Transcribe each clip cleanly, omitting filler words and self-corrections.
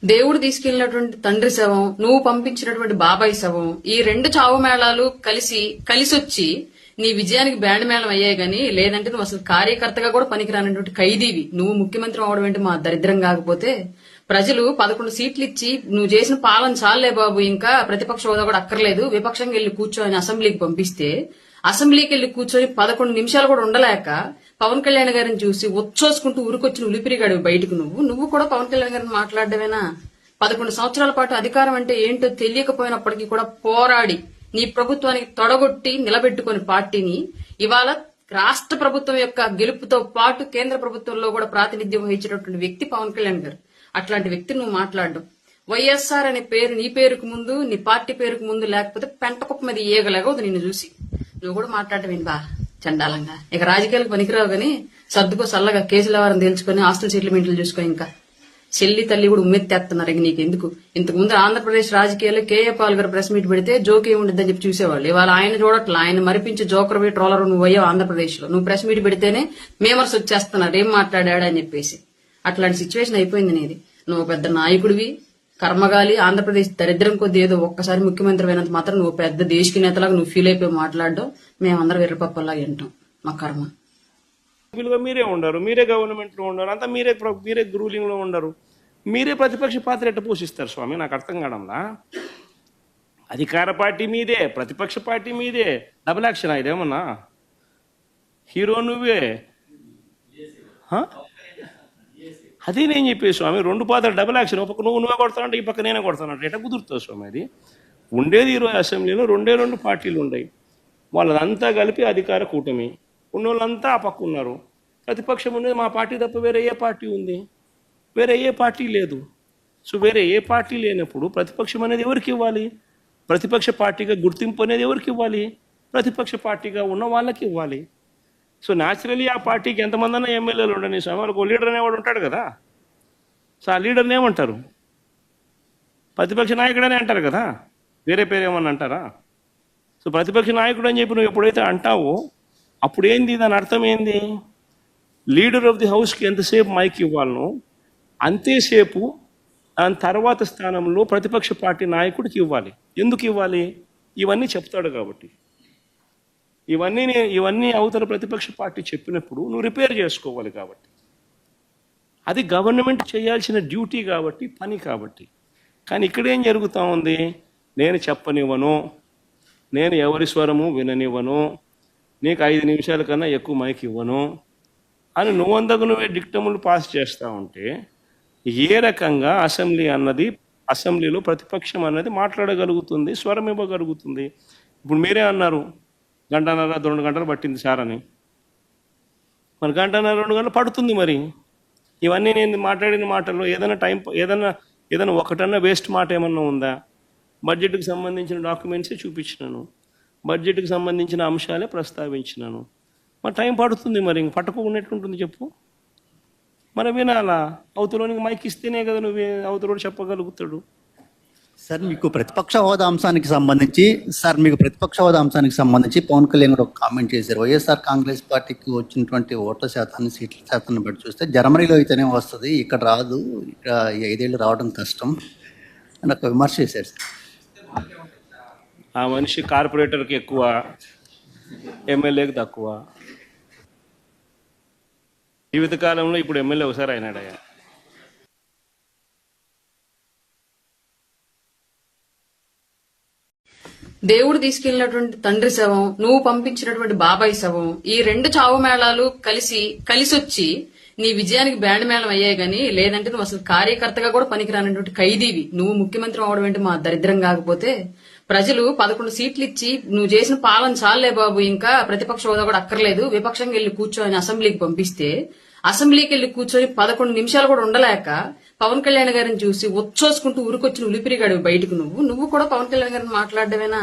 దేవుడు తీసుకెళ్లినటువంటి తండ్రి శవం, నువ్వు పంపించినటువంటి బాబాయ్ శవం, ఈ రెండు చావు మేళాలు కలిసొచ్చి నీ విజయానికి బ్యాండ్ మేళం అయ్యాయి గానీ, లేదంటే నువ్వు అసలు కార్యకర్తగా కూడా పనికిరానటువంటి ఖైదీవి. నువ్వు ముఖ్యమంత్రి అవడం ఏంటి మా దరిద్రం కాకపోతే? ప్రజలు 11 సీట్లు ఇచ్చి నువ్వు చేసిన పాలన చాలే బాబు, ఇంకా ప్రతిపక్ష హోదా కూడా అక్కర్లేదు, విపక్షంగా వెళ్లి కూర్చొని అసెంబ్లీకి పంపిస్తే, అసెంబ్లీకి వెళ్లి కూర్చొని 11 నిమిషాలు కూడా ఉండలేక పవన్ కళ్యాణ్ గారిని చూసి ఉచ్చోసుకుంటూ ఉరికొచ్చిన ఉలిపిరిగాడు బయటకు. నువ్వు కూడా పవన్ కళ్యాణ్ గారిని మాట్లాడమేనా? 11 సంవత్సరాల పాటు అధికారం అంటే ఏంటో తెలియకపోయినప్పటికీ కూడా పోరాడి నీ ప్రభుత్వానికి తొడగొట్టి నిలబెట్టుకుని పార్టీని ఇవాళ రాష్ట్ర ప్రభుత్వం యొక్క గెలుపుతో పాటు కేంద్ర ప్రభుత్వంలో కూడా ప్రాతినిధ్యం వహించినటువంటి వ్యక్తి పవన్ కళ్యాణ్ గారు. అట్లాంటి వ్యక్తి నువ్వు మాట్లాడడం, వైఎస్ఆర్ అనే పేరు నీ పేరుకు ముందు, నీ పార్టీ పేరుకు ముందు లేకపోతే పెంటకుప్ప మీద ఏగలేగదు నిన్ను చూసి. నువ్వు కూడా మాట్లాడటం ఏంటి బా చండాలంగా? ఇక రాజకీయాలకు పనికిరావు గానీ సర్దుకో సల్లగా కేసుల వారం తేల్చుకొని హాస్టల్ సెటిల్మెంట్లు చూసుకో. ఇంకా చెల్లి తల్లి కూడా ఉమ్మెత్తేస్తున్నారు. ఇక నీకెందుకు? ఇంతకు ముందు ఆంధ్రప్రదేశ్ రాజకీయాల్లో కేఏ పాల్ గారు ప్రెస్ మీట్ పెడితే జోక్ ఏముండిద్దని చెప్పి చూసేవాళ్ళు. ఇవాళ ఆయన చూడట్లా, ఆయన మరిపించి జోకర్ ట్రోలర్ నువ్వు అయ్యావు ఆంధ్రప్రదేశ్ లో. నువ్వు ప్రెస్ మీట్ పెడితేనే మేమర్స్ వచ్చేస్తున్నారు ఏం మాట్లాడాడు అని చెప్పేసి. అట్లాంటి సిచ్యువేషన్ అయిపోయింది నీది. నువ్వు పెద్ద నాయకుడివి, కర్మగాలి. ఆంధ్రప్రదేశ్ దరిద్రం కొద్ది ఏదో ఒక్కసారి ముఖ్యమంత్రి అయినంత మాత్రం నువ్వు పెద్ద దేశకి నేతలాగా నువ్వు ఫీల్ అయిపోయి మాట్లాడడం మేమందరం వెర్రపప్పలాగా వింటాం. మా కర్మ. మీరే ఉండరు, మీరే గవర్నమెంట్ లో ఉండరు, అంతా మీరే రూలింగ్ లో ఉండరు, మీరే ప్రతిపక్ష పాత్ర ఎట్ట పోషిస్తారు స్వామి? నాకు అర్థం కావడంలా. అధికార పార్టీ మీదే, ప్రతిపక్ష పార్టీ మీదే, డబుల్ యాక్షన్ ఇదేమన్నా? హీరో నువ్వే. అదే నేను చెప్పే స్వామి, రెండు పాత్రలు డబుల్ యాక్షన్. ఒక పక్క నువ్వే కొడతానంటే ఈ పక్క నేనే కొడతానంటే ఎట్లా కుదురుతుంది స్వామి? అది ఉండేది 20 అసెంబ్లీలో రెండు పార్టీలు ఉన్నాయి, వాళ్ళదంతా కలిపి అధికార కూటమి. ఉన్నోళ్ళంతా ఆ పక్క ఉన్నారు. ప్రతిపక్షం ఉండేది మా పార్టీ తప్ప వేరే ఏ పార్టీ ఉంది? వేరే ఏ పార్టీ లేదు. సో వేరే ఏ పార్టీ లేనప్పుడు ప్రతిపక్షం అనేది ఎవరికి ఇవ్వాలి? ప్రతిపక్ష పార్టీగా గుర్తింపు అనేది ఎవరికి ఇవ్వాలి? ప్రతిపక్ష పార్టీగా ఉన్న వాళ్ళకి ఇవ్వాలి. సో న్యాచురలీ ఆ పార్టీకి ఎంతమంది అన్నా ఎమ్మెల్యేలు ఉండని స్వామి, వాళ్ళకు లీడర్ అనేవాడు ఉంటాడు కదా. సో ఆ లీడర్ని ఏమంటారు? ప్రతిపక్ష నాయకుడనే అంటారు కదా, వేరే పేరు ఏమన్నా అంటారా? సో ప్రతిపక్ష నాయకుడు అని చెప్పి నువ్వు ఎప్పుడైతే అంటావో అప్పుడు ఏంది, దాని అర్థం ఏంది? లీడర్ ఆఫ్ ది హౌస్కి ఎంతసేపు మైక్ ఇవ్వాలనో అంతేసేపు దాని తర్వాత స్థానంలో ప్రతిపక్ష పార్టీ నాయకుడికి ఇవ్వాలి. ఎందుకు ఇవ్వాలి? ఇవన్నీ చెప్తాడు కాబట్టి. ఇవన్నీ అవతల ప్రతిపక్ష పార్టీ చెప్పినప్పుడు నువ్వు రిపేర్ చేసుకోవాలి కాబట్టి. అది గవర్నమెంట్ చేయాల్సిన డ్యూటీ కాబట్టి, పని కాబట్టి. కానీ ఇక్కడ ఏం జరుగుతూ ఉంది? నేను చెప్పనివ్వను, నేను ఎవరి స్వరము విననివ్వను, నీకు 5 నిమిషాల కన్నా ఎక్కువ మైక్ ఇవ్వను అని నువ్వే డిక్టములు పాస్ చేస్తూ ఉంటే ఏ రకంగా అసెంబ్లీలో ప్రతిపక్షం అన్నది మాట్లాడగలుగుతుంది, స్వరం ఇవ్వగలుగుతుంది? ఇప్పుడు మీరే అన్నారు 1.5 గంటలు 2 గంటలు పట్టింది సార్ అని. మరి 1.5 గంటలు 2 గంటలు పడుతుంది. మరి ఇవన్నీ నేను మాట్లాడిన మాటల్లో ఏదైనా ఒకటన్నా వేస్ట్ మాట ఏమన్నా ఉందా? బడ్జెట్కి సంబంధించిన డాక్యుమెంట్సే చూపించినాను, బడ్జెట్కి సంబంధించిన అంశాలే ప్రస్తావించినాను. మరి టైం పడుతుంది. మరి ఇంక పట్టుకోకున్నట్టుంటుంది చెప్పు. మరి వినాలా? అవతలోనికి మైక్ ఇస్తేనే కదా నువ్వు అవతలోడు చెప్పగలుగుతాడు. సార్ మీకు ప్రతిపక్ష హోదా అంశానికి సంబంధించి పవన్ కళ్యాణ్ గారు ఒక కామెంట్ చేశారు. వైఎస్ఆర్ కాంగ్రెస్ పార్టీకి వచ్చినటువంటి ఓట్ల శాతాన్ని, సీట్ల శాతాన్ని బట్టి చూస్తే జర్మనీలో అయితేనే వస్తుంది, ఇక్కడ రాదు, ఇక్కడ 5 ఏళ్ళు రావడం కష్టం అని ఒక విమర్శ చేశారు సార్. ఆ మనిషి కార్పొరేటర్కి ఎక్కువ, ఎమ్మెల్యేకి తక్కువ. జీవితకాలంలో ఇప్పుడు ఎమ్మెల్యే ఒకసారి అయినాడయ్యా. దేవుడు తీసుకెళ్లినటువంటి తండ్రి శవం, నువ్వు పంపించినటువంటి బాబాయ్ శవం, ఈ రెండు చావు మేళాలు కలిసొచ్చి నీ విజయానికి బ్యాండ్ మేళం అయ్యాయి గానీ, లేదంటే నువ్వు అసలు కార్యకర్తగా కూడా పనికిరానటువంటి ఖైదీవి. నువ్వు ముఖ్యమంత్రి అవడం ఏంటి మా దరిద్రం కాకపోతే? ప్రజలు 11 సీట్లు ఇచ్చి నువ్వు చేసిన పాలన చాలే బాబు, ఇంకా ప్రతిపక్ష హోదా కూడా అక్కర్లేదు, విపక్షంగా వెళ్లి కూర్చొని అసెంబ్లీకి పంపిస్తే, అసెంబ్లీకి వెళ్లి కూర్చొని 11 నిమిషాలు కూడా ఉండలేక పవన్ కళ్యాణ్ గారిని చూసి ఉచ్చోసుకుంటూ ఉరికొచ్చిన ఉలిపిరిగాడు బయటకు. నువ్వు కూడా పవన్ కళ్యాణ్ గారిని మాట్లాడమేనా?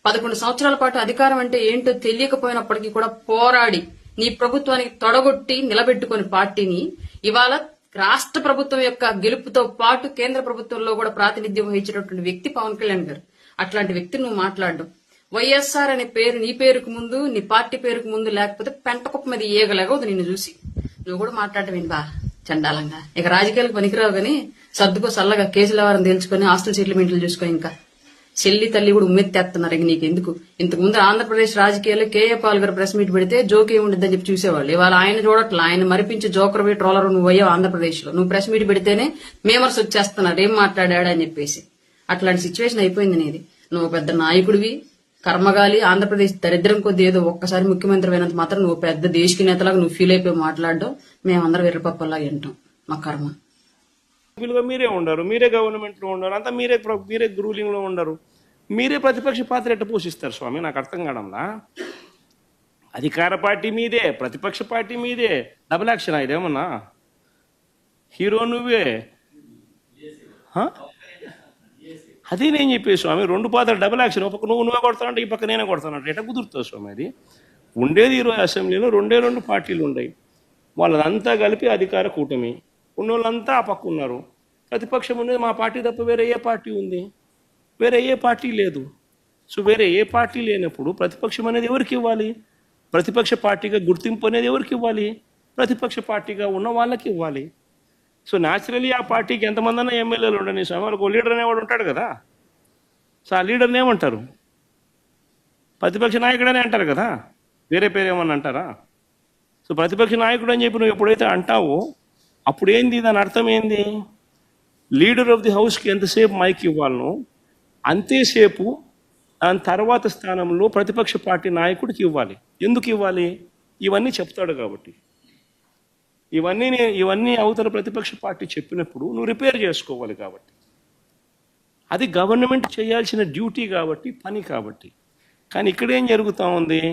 11 సంవత్సరాల పాటు అధికారం అంటే ఏంటో తెలియకపోయినప్పటికీ కూడా పోరాడి నీ ప్రభుత్వానికి తొడగొట్టి నిలబెట్టుకుని పార్టీని ఇవాళ రాష్ట్ర ప్రభుత్వం యొక్క గెలుపుతో పాటు కేంద్ర ప్రభుత్వంలో కూడా ప్రాతినిధ్యం వహించినటువంటి వ్యక్తి పవన్ కళ్యాణ్ గారు. అట్లాంటి వ్యక్తి నువ్వు మాట్లాడడం, వైఎస్ఆర్ అనే పేరు నీ పేరుకు ముందు, నీ పార్టీ పేరుకు ముందు లేకపోతే పెంటకుప్ప మీద ఏగలేగదు నిన్ను చూసి. నువ్వు కూడా మాట్లాడటం ఏంటి బా చండాలంగా? ఇక రాజకీయాలకు పనికిరావు గానీ సర్దుకో సల్లగా కేసుల వారం తేల్చుకొని హాస్టల్ సెటిల్మెంట్లు చూసుకో. ఇంకా చెల్లి తల్లి కూడా ఉమ్మెత్తేస్తున్నారు. ఇంక నీకు ఎందుకు? ఇంతకు ముందు ఆంధ్రప్రదేశ్ రాజకీయాల్లో కేఏ పాల్ గారు ప్రెస్ మీట్ పెడితే జోక్ ఏముండిద్దని చెప్పి చూసేవాళ్ళు. ఇవాళ ఆయన చూడట్లా, ఆయన మరిపించి జోకర్ ట్రోలర్ నువ్వు అయ్యావు ఆంధ్రప్రదేశ్ లో. నువ్వు ప్రెస్ మీట్ పెడితేనే మేమర్స్ వచ్చేస్తున్నారు ఏం మాట్లాడాడు అని చెప్పేసి. అట్లాంటి సిచ్యువేషన్ అయిపోయింది నీది. నువ్వు పెద్ద నాయకుడివి, కర్మగాలి. ఆంధ్రప్రదేశ్ దరిద్రం కొద్ది ఏదో ఒక్కసారి ముఖ్యమంత్రి అయినంత మాత్రం నువ్వు పెద్ద దేశకి నేతలాగా నువ్వు ఫీల్ అయిపోయి మాట్లాడడం మేమందరం వెర్రపప్పలాగా వింటాం. మా కర్మ. మీరే ఉండరు, మీరే గవర్నమెంట్ లో ఉండరు, అంతా మీరే రూలింగ్ లో ఉండరు. మీరే ప్రతిపక్ష పాత్ర ఎట్ట పోషిస్తారు స్వామి? నాకు అర్థం కావడంలా. అధికార పార్టీ మీదే, ప్రతిపక్ష పార్టీ మీదే. డబుల్ యాక్షన్ ఇదేమన్నా? హీరో నువ్వే. అదే నేను చెప్పే స్వామి, రెండు పాత్రలు డబుల్ యాక్షన్. ఒక నువ్వే కొడతానంటే ఈ పక్క నేనే కొడతానంటే ఎట్లా కుదురుతుంది స్వామి? అది ఉండేది 20 అసెంబ్లీలో రెండు పార్టీలు ఉన్నాయి. వాళ్ళదంతా కలిపి అధికార కూటమి. ఉన్నోళ్ళంతా ఆ పక్క ఉన్నారు. ప్రతిపక్షం ఉండేది మా పార్టీ తప్ప వేరే ఏ పార్టీ ఉంది? వేరే ఏ పార్టీ లేదు. సో వేరే ఏ పార్టీ లేనప్పుడు ప్రతిపక్షం అనేది ఎవరికి ఇవ్వాలి? ప్రతిపక్ష పార్టీగా గుర్తింపు అనేది ఎవరికి ఇవ్వాలి? ప్రతిపక్ష పార్టీగా ఉన్న వాళ్ళకి ఇవ్వాలి. సో న్యాచురలీ ఆ పార్టీకి ఎంతమంది అన్నా ఎమ్మెల్యేలు ఉండని స్వామి, వాళ్ళకు లీడర్ అనేవాడు ఉంటాడు కదా. సో ఆ లీడర్ని ఏమంటారు? ప్రతిపక్ష నాయకుడనే అంటారు కదా, వేరే పేరు ఏమన్నా అంటారా? సో ప్రతిపక్ష నాయకుడు అని చెప్పి నువ్వు ఎప్పుడైతే అంటావో అప్పుడు ఏంది, దాని అర్థం ఏంది? లీడర్ ఆఫ్ ది హౌస్కి ఎంతసేపు మైక్ ఇవ్వాలనో అంతేసేపు దాని తర్వాత స్థానంలో ప్రతిపక్ష పార్టీ నాయకుడికి ఇవ్వాలి. ఎందుకు ఇవ్వాలి? ఇవన్నీ చెప్తాడు కాబట్టి. ఇవన్నీ అవతల ప్రతిపక్ష పార్టీ చెప్పినప్పుడు నువ్వు రిపేర్ చేసుకోవాలి కాబట్టి. అది గవర్నమెంట్ చేయాల్సిన డ్యూటీ కాబట్టి, పని కాబట్టి. కానీ ఇక్కడ ఏం జరుగుతూ ఉంది?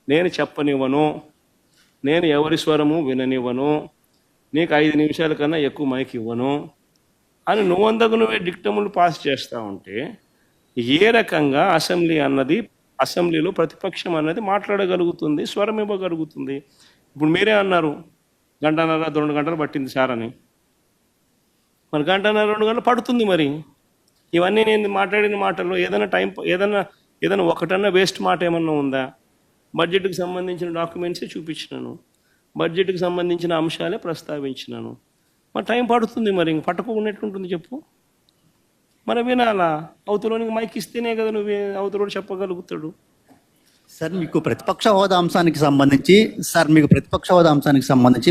నేను చెప్పనివ్వను, నేను ఎవరి స్వరము విననివ్వను, నీకు 5 నిమిషాల కన్నా ఎక్కువ మైక్ ఇవ్వను అని నువ్వే డిక్టములు పాస్ చేస్తూ ఉంటే ఏ రకంగా అసెంబ్లీలో ప్రతిపక్షం అన్నది మాట్లాడగలుగుతుంది, స్వరం ఇవ్వగలుగుతుంది? ఇప్పుడు మీరే అన్నారు 1.5 గంటలు 2 గంటలు పట్టింది సార్ అని. మరి 1.5 గంటలు 2 గంటలు పడుతుంది. మరి ఇవన్నీ నేను మాట్లాడిన మాటల్లో ఏదైనా ఒకటన్నా వేస్ట్ మాట ఏమన్నా ఉందా? బడ్జెట్కి సంబంధించిన డాక్యుమెంట్సే చూపించినాను, బడ్జెట్కి సంబంధించిన అంశాలే ప్రస్తావించినాను. మరి టైం పడుతుంది. మరి ఇంక పట్టుకోకున్నట్టుంటుంది చెప్పు. మరి వినాలా? అవతలోనికి మైక్ ఇస్తేనే కదా నువ్వు అవతలోడు చెప్పగలుగుతాడు. సార్ మీకు ప్రతిపక్ష హోదా అంశానికి సంబంధించి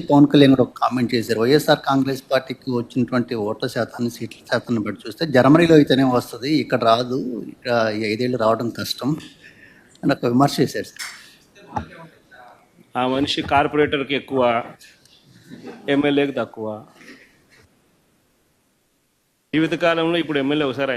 పవన్ కళ్యాణ్ గారు ఒక కామెంట్ చేశారు. వైఎస్ఆర్ కాంగ్రెస్ పార్టీకి వచ్చినటువంటి ఓట్ల శాతాన్ని, సీట్ల శాతాన్ని బట్టి చూస్తే జర్మనీలో అయితేనే వస్తుంది, ఇక్కడ రాదు, ఇక్కడ 5 ఏళ్ళు రావడం కష్టం అని ఒక విమర్శ చేశారు సార్. ఆ మనిషి కార్పొరేటర్కి ఎక్కువ, ఎమ్మెల్యేకి తక్కువ. జీవితకాలంలో ఇప్పుడు ఎమ్మెల్యే ఒకసారి